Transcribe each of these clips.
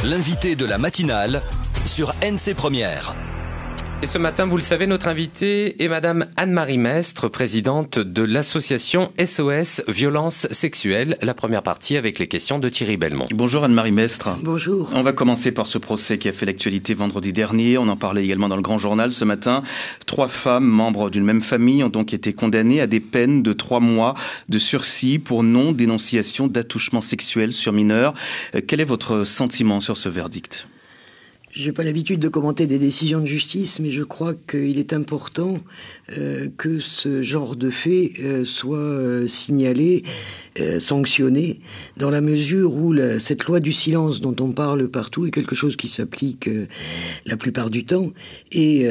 L'invité de la matinale sur NC Première. Et ce matin, vous le savez, notre invitée est Madame Anne-Marie Mestre, présidente de l'association SOS Violence Sexuelle. La première partie avec les questions de Thierry Belmont. Bonjour Anne-Marie Mestre. Bonjour. On va commencer par ce procès qui a fait l'actualité vendredi dernier. On en parlait également dans le Grand Journal ce matin. 3 femmes, membres d'une même famille, ont donc été condamnées à des peines de 3 mois de sursis pour non-dénonciation d'attouchement sexuel sur mineurs. Quel est votre sentiment sur ce verdict ? Je n'ai pas l'habitude de commenter des décisions de justice, mais je crois qu'il est important que ce genre de fait soit signalé, sanctionné, dans la mesure où cette loi du silence dont on parle partout est quelque chose qui s'applique la plupart du temps. Et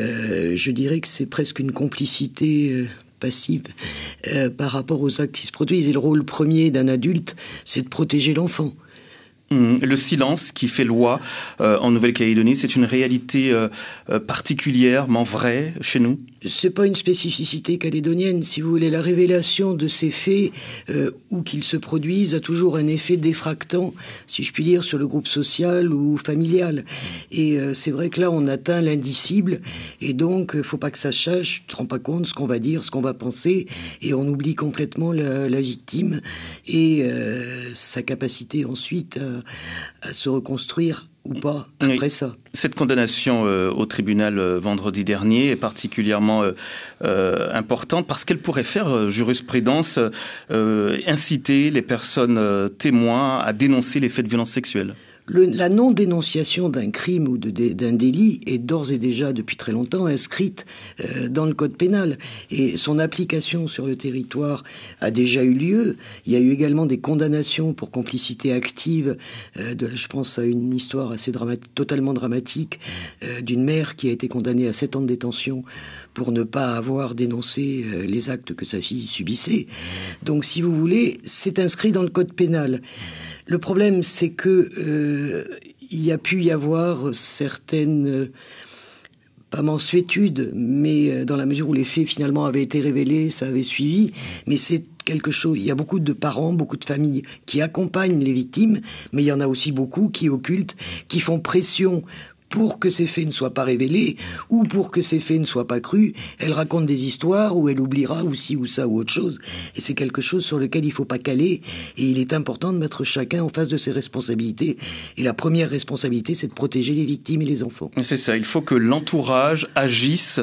je dirais que c'est presque une complicité passive par rapport aux actes qui se produisent. Et le rôle premier d'un adulte, c'est de protéger l'enfant. Le silence qui fait loi en Nouvelle-Calédonie, c'est une réalité particulièrement vraie chez nous ? C'est pas une spécificité calédonienne, si vous voulez. La révélation de ces faits, où qu'ils se produisent, a toujours un effet défractant, si je puis dire, sur le groupe social ou familial. Et c'est vrai que là, on atteint l'indicible, et donc, faut pas que ça se sache, tu te rends pas compte ce qu'on va dire, ce qu'on va penser, et on oublie complètement la victime, et sa capacité ensuite à se reconstruire ou pas après ça. Cette condamnation au tribunal vendredi dernier est particulièrement importante parce qu'elle pourrait faire jurisprudence, inciter les personnes témoins à dénoncer les faits de violence sexuelle. La non-dénonciation d'un crime ou d'un délit est d'ores et déjà depuis très longtemps inscrite dans le code pénal, et son application sur le territoire a déjà eu lieu. Il y a eu également des condamnations pour complicité active. Je pense à une histoire assez totalement dramatique d'une mère qui a été condamnée à 7 ans de détention pour ne pas avoir dénoncé les actes que sa fille subissait. Donc, si vous voulez, c'est inscrit dans le code pénal. Le problème, c'est que il y a pu y avoir certaines, pas mansuétudes, mais dans la mesure où les faits finalement avaient été révélés, ça avait suivi. Mais c'est quelque chose. Il y a beaucoup de parents, beaucoup de familles qui accompagnent les victimes, mais il y en a aussi beaucoup qui occultent, qui font pression pour que ces faits ne soient pas révélés, ou pour que ces faits ne soient pas crus. Elle raconte des histoires où elle oubliera ou ci ou ça ou autre chose. Et c'est quelque chose sur lequel il faut pas caler. Et il est important de mettre chacun en face de ses responsabilités. Et la première responsabilité, c'est de protéger les victimes et les enfants. C'est ça, il faut que l'entourage agisse,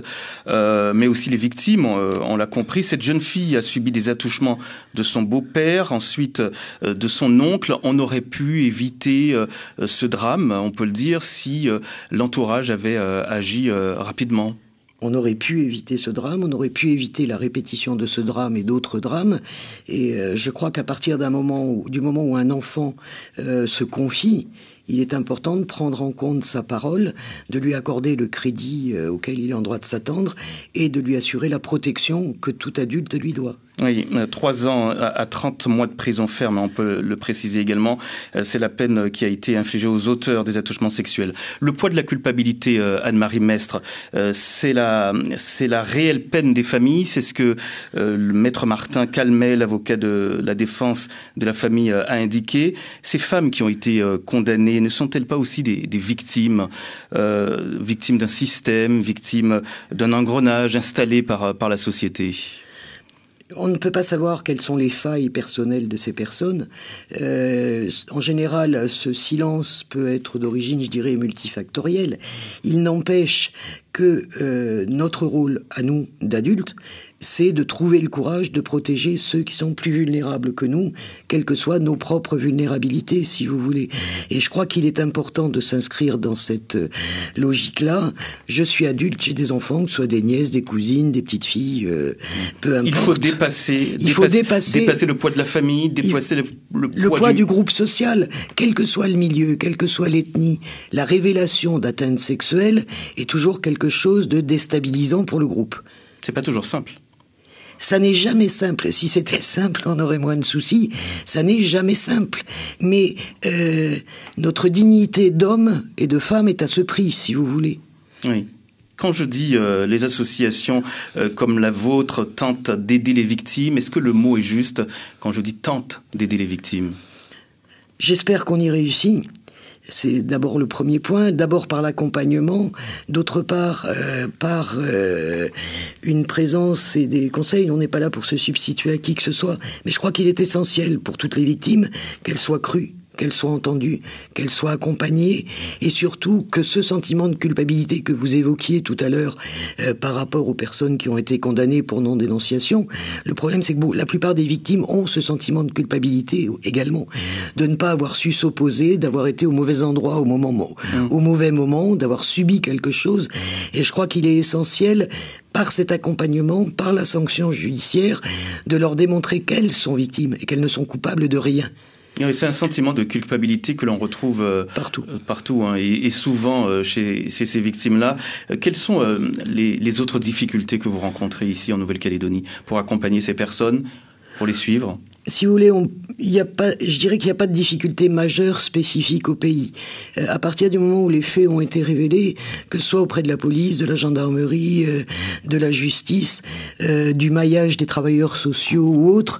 mais aussi les victimes, on l'a compris. Cette jeune fille a subi des attouchements de son beau-père, ensuite de son oncle. On aurait pu éviter ce drame, on peut le dire, si l'entourage avait agi rapidement. On aurait pu éviter ce drame, on aurait pu éviter la répétition de ce drame et d'autres drames. Et je crois qu'à partir du moment où un enfant se confie, il est important de prendre en compte sa parole, de lui accorder le crédit auquel il est en droit de s'attendre et de lui assurer la protection que tout adulte lui doit. Oui, 3 ans à 30 mois de prison ferme, on peut le préciser également. C'est la peine qui a été infligée aux auteurs des attouchements sexuels. Le poids de la culpabilité, Anne-Marie Mestre, c'est la réelle peine des familles. C'est ce que le maître Martin Calmet, l'avocat de la défense de la famille, a indiqué. Ces femmes qui ont été condamnées, ne sont-elles pas aussi des victimes, victimes d'un système, victimes d'un engrenage installé par la société ? On ne peut pas savoir quelles sont les failles personnelles de ces personnes. En général, ce silence peut être d'origine, je dirais, multifactorielle. Il n'empêche que notre rôle, à nous, d'adultes, c'est de trouver le courage de protéger ceux qui sont plus vulnérables que nous, quelles que soient nos propres vulnérabilités, si vous voulez. Et je crois qu'il est important de s'inscrire dans cette logique-là. Je suis adulte, j'ai des enfants, que ce soit des nièces, des cousines, des petites filles, peu importe. Il faut dépasser le poids de la famille, dépasser le poids du groupe social, quel que soit le milieu, quelle que soit l'ethnie. La révélation d'atteintes sexuelles est toujours quelque chose de déstabilisant pour le groupe. C'est pas toujours simple. Ça n'est jamais simple. Si c'était simple, on aurait moins de soucis. Ça n'est jamais simple. Mais notre dignité d'homme et de femme est à ce prix, si vous voulez. Oui. Quand je dis les associations comme la vôtre tentent d'aider les victimes, est-ce que le mot est juste quand je dis tentent d'aider les victimes ? J'espère qu'on y réussit. C'est d'abord le premier point, d'abord par l'accompagnement, d'autre part par une présence et des conseils. On n'est pas là pour se substituer à qui que ce soit, mais je crois qu'il est essentiel pour toutes les victimes qu'elles soient crues, qu'elles soient entendues, qu'elles soient accompagnées, et surtout que ce sentiment de culpabilité que vous évoquiez tout à l'heure par rapport aux personnes qui ont été condamnées pour non-dénonciation, le problème c'est que la plupart des victimes ont ce sentiment de culpabilité également, de ne pas avoir su s'opposer, d'avoir été au mauvais endroit au mauvais moment, d'avoir subi quelque chose, et je crois qu'il est essentiel par cet accompagnement, par la sanction judiciaire, de leur démontrer qu'elles sont victimes et qu'elles ne sont coupables de rien. C'est un sentiment de culpabilité que l'on retrouve partout hein, et souvent chez ces victimes-là. Quelles sont les autres difficultés que vous rencontrez ici en Nouvelle-Calédonie pour accompagner ces personnes, pour les suivre ? Si vous voulez, je dirais qu'il n'y a pas de difficulté majeure spécifique au pays. À partir du moment où les faits ont été révélés, que ce soit auprès de la police, de la gendarmerie, de la justice, du maillage des travailleurs sociaux ou autres,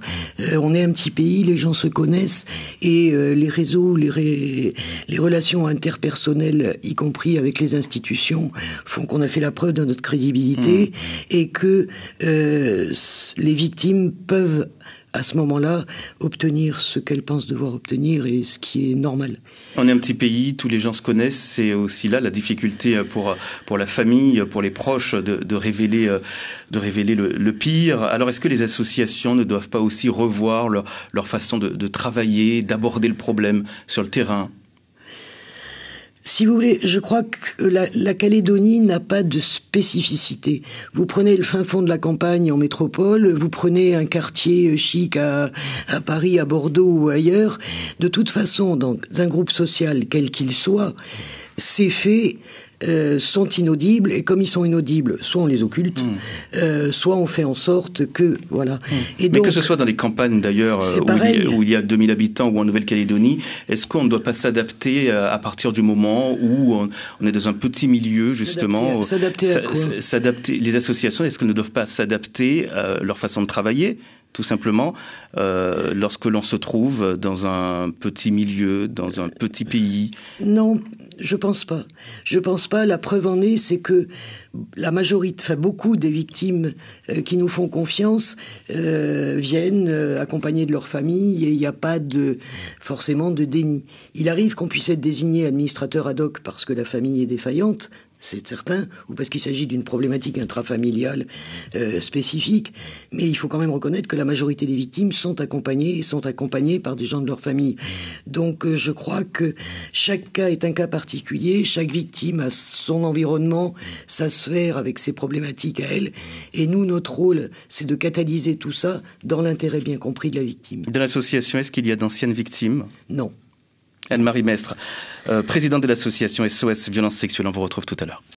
on est un petit pays, les gens se connaissent et les réseaux, les relations interpersonnelles, y compris avec les institutions, font qu'on a fait la preuve de notre crédibilité et que les victimes peuvent à ce moment-là, obtenir ce qu'elles pensent devoir obtenir et ce qui est normal. On est un petit pays, tous les gens se connaissent, c'est aussi là la difficulté pour la famille, pour les proches de révéler le pire. Alors est-ce que les associations ne doivent pas aussi revoir leur façon de travailler, d'aborder le problème sur le terrain ? Si vous voulez, je crois que la Calédonie n'a pas de spécificité. Vous prenez le fin fond de la campagne en métropole, vous prenez un quartier chic à Paris, à Bordeaux ou ailleurs. De toute façon, dans un groupe social, quel qu'il soit, ces faits sont inaudibles, et comme ils sont inaudibles, soit on les occulte, soit on fait en sorte que, voilà. Et mais donc, que ce soit dans les campagnes d'ailleurs, où il y a 2000 habitants ou en Nouvelle-Calédonie, est-ce qu'on ne doit pas s'adapter à partir du moment où on est dans un petit milieu, justement? S'adapter à quoi ? Les associations, est-ce qu'elles ne doivent pas s'adapter à leur façon de travailler ? Tout simplement, lorsque l'on se trouve dans un petit milieu, dans un petit pays. Non, je pense pas. Je pense pas. La preuve en est, c'est que la majorité, beaucoup des victimes qui nous font confiance viennent accompagnées de leur famille et il n'y a pas forcément de déni. Il arrive qu'on puisse être désigné administrateur ad hoc parce que la famille est défaillante. C'est certain, ou parce qu'il s'agit d'une problématique intrafamiliale spécifique, mais il faut quand même reconnaître que la majorité des victimes sont accompagnées par des gens de leur famille. Donc je crois que chaque cas est un cas particulier, chaque victime a son environnement, sa sphère avec ses problématiques à elle, et nous, notre rôle, c'est de catalyser tout ça dans l'intérêt bien compris de la victime. De l'association, est-ce qu'il y a d'anciennes victimes ? Non. Anne-Marie Mestre, présidente de l'association SOS Violence Sexuelle, on vous retrouve tout à l'heure.